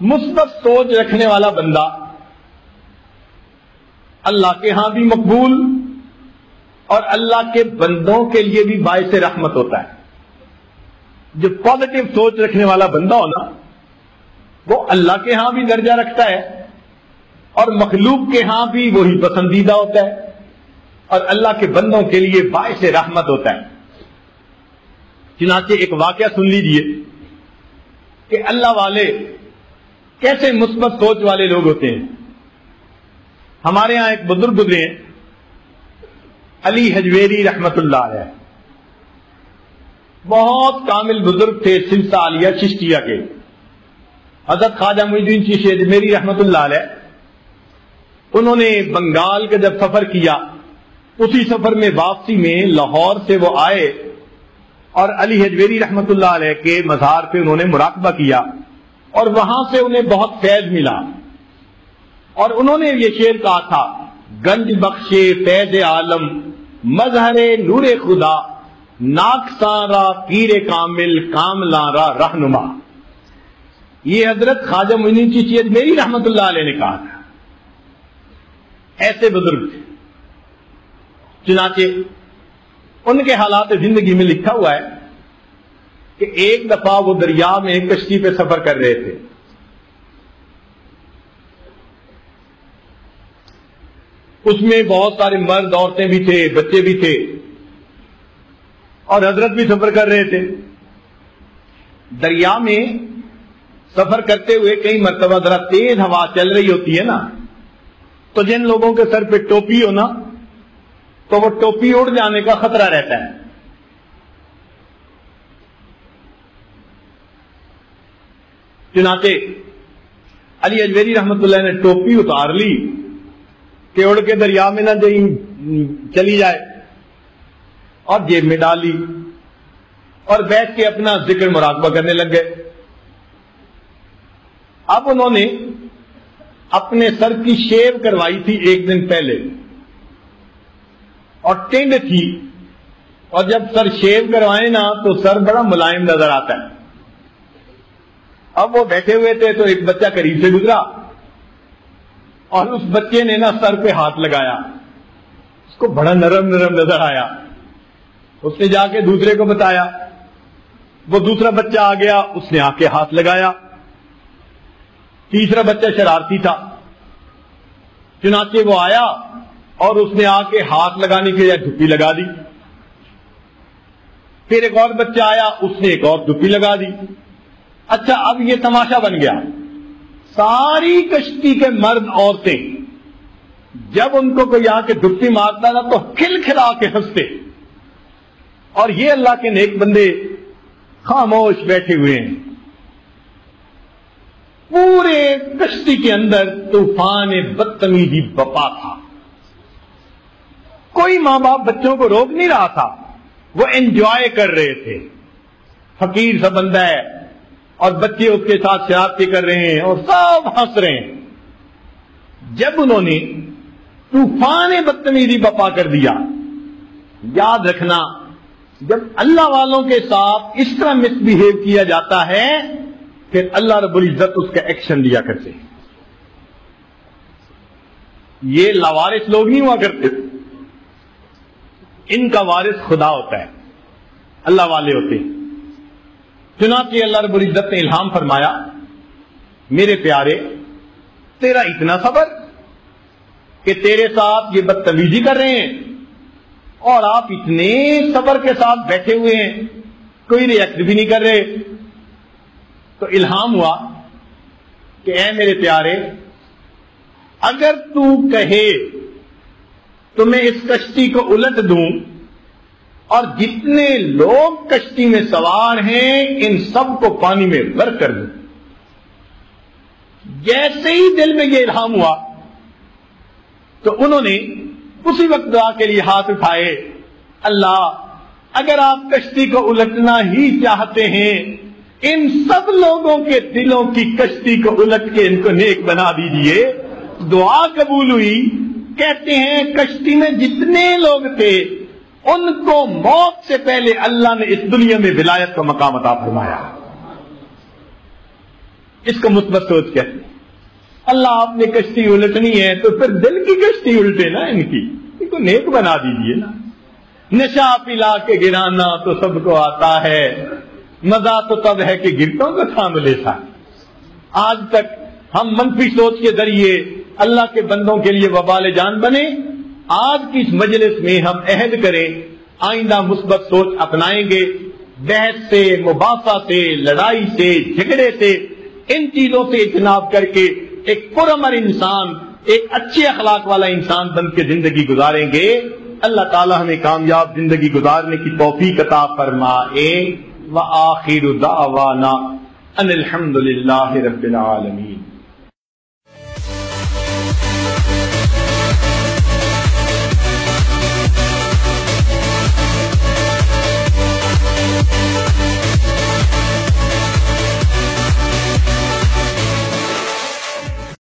مثبت سوچ رکھنے والا بندہ اللہ کے ہاں بھی مقبول اور اللہ کے بندوں کے لیے بھی باعث رحمت ہوتا ہے. جو پازیٹو سوچ رکھنے والا بندہ ہونا وہ اللہ کے ہاں بھی درجہ رکھتا ہے اور مخلوق کے ہاں بھی وہی پسندیدہ ہوتا ہے اور اللہ کے بندوں کے لیے باعث رحمت ہوتا ہے. چنانچہ ایک واقعہ سن لیجئے کہ اللہ والے کیسے مثبت سوچ والے لوگ ہوتے ہیں. ہمارے ہاں ایک بزرگ گزرے ہیں علی حجویری رحمت اللہ علیہ. بہت کامل بزرگ تھے سلسلہ عالیہ چشتیہ کے. حضرت خواجہ معین الدین چشتی اجمیری رحمت اللہ علیہ انہوں نے بنگال کا جب سفر کیا اسی سفر میں واپسی میں لاہور سے وہ آئے اور علی حجویری رحمت اللہ علیہ کے مزار پہ انہوں نے مراقبہ کیا اور وہاں سے انہیں بہت فیض ملا اور انہوں نے یہ شعر کہا تھا گنج بخشے فیض عالم مظہر نور خدا ناکساں پیر کامل کاملاں رہنما. یہ حضرت خواجہ معین الدین چشتی اجمیری رحمت اللہ علیہ نے کہا تھا. ایسے بزرگ تھے. چنانچہ ان کے حالات زندگی میں لکھا ہوا ہے کہ ایک دفعہ وہ دریا میں کشتی پہ سفر کر رہے تھے. اس میں بہت سارے مرد عورتیں بھی تھے بچے بھی تھے اور حضرت بھی سفر کر رہے تھے. دریا میں سفر کرتے ہوئے کئی مرتبہ ذرا تیز ہوا چل رہی ہوتی ہے نا تو جن لوگوں کے سر پہ ٹوپی ہو نا تو وہ ٹوپی اڑ جانے کا خطرہ رہتا ہے. چنانچہ علی اجمیری رحمت اللہ نے ٹوپی اتار لی کہ اڑ کے دریا میں نہ چلی جائے اور جیب میں ڈالی اور بیٹھ کے اپنا ذکر مراقبہ کرنے لگ گئے. اب انہوں نے اپنے سر کی شیو کروائی تھی ایک دن پہلے اور ٹینڈ تھی اور جب سر شیو کروائے نا تو سر بڑا ملائم نظر آتا ہے. اب وہ بیٹھے ہوئے تھے تو ایک بچہ قریب سے گزرا اور اس بچے نے نا سر پہ ہاتھ لگایا. اس کو بڑا نرم نرم نظر آیا. اس نے جا کے دوسرے کو بتایا. وہ دوسرا بچہ آ گیا اس نے آ کے ہاتھ لگایا. تیسرا بچہ شرارتی تھا چنانچہ وہ آیا اور اس نے آ کے ہاتھ لگانے کے لیے ڈپی لگا دی. پھر ایک اور بچہ آیا اس نے ایک اور ڈپی لگا دی. اچھا اب یہ تماشا بن گیا. ساری کشتی کے مرد عورتیں جب ان کو کوئی آ کے ڈپی مارتا نا تو کھل کھلا کے ہنستے اور یہ اللہ کے نیک بندے خاموش بیٹھے ہوئے ہیں. پورے کشتی کے اندر طوفان بدتمیزی بپا تھا. کوئی ماں باپ بچوں کو روک نہیں رہا تھا. وہ انجوائے کر رہے تھے. فقیر سا بندہ ہے اور بچے اس کے ساتھ شرارتی کر رہے ہیں اور سب ہنس رہے ہیں. جب انہوں نے طوفان بدتمیزی بپا کر دیا, یاد رکھنا جب اللہ والوں کے ساتھ اس طرح مس بہیو کیا جاتا ہے پھر اللہ رب العزت اس کا ایکشن لیا کرتے ہیں. یہ لاوارث لوگ نہیں ہوا کرتے, ان کا وارث خدا ہوتا ہے, اللہ والے ہوتے ہیں. چنانچہ اللہ رب العزت نے الہام فرمایا میرے پیارے تیرا اتنا صبر کہ تیرے ساتھ یہ بدتمیزی کر رہے ہیں اور آپ اتنے صبر کے ساتھ بیٹھے ہوئے ہیں کوئی ریئیکٹ بھی نہیں کر رہے. تو الہام ہوا کہ اے میرے پیارے اگر تو کہے تو میں اس کشتی کو الٹ دوں اور جتنے لوگ کشتی میں سوار ہیں ان سب کو پانی میں غرق کر دوں. جیسے ہی دل میں یہ الہام ہوا تو انہوں نے اسی وقت دعا کے لیے ہاتھ اٹھائے, اللہ اگر آپ کشتی کو الٹنا ہی چاہتے ہیں ان سب لوگوں کے دلوں کی کشتی کو الٹ کے ان کو نیک بنا دیجئے. دعا قبول ہوئی. کہتے ہیں کشتی میں جتنے لوگ تھے ان کو موت سے پہلے اللہ نے اس دنیا میں ولایت کا مقام عطا فرمایا. اس کو مثبت سوچ کہتے ہیں۔ اللہ آپ نے کشتی الٹنی ہے تو پھر دل کی کشتی الٹے نا، ان کو نیک بنا دیجیے نا۔ نشا پلا کے گرانا تو سب کو آتا ہے، مزہ تو تب ہے کہ گرتوں کو تھام لے سا۔ آج تک ہم منفی سوچ کے ذریعے اللہ کے بندوں کے لیے وبال جان بنے۔ آج کی اس مجلس میں ہم عہد کریں آئندہ مثبت سوچ اپنائیں گے، بحث سے، مباحثہ سے، لڑائی سے، جھگڑے سے، ان چیزوں سے اجتناب کر کے ایک پرامن انسان، ایک اچھے اخلاق والا انسان بن کے زندگی گزاریں گے۔ اللہ تعالی ہمیں کامیاب زندگی گزارنے کی توفیق عطا فرمائے۔ وآخر دعوانا ان الحمد للہ رب العالمین۔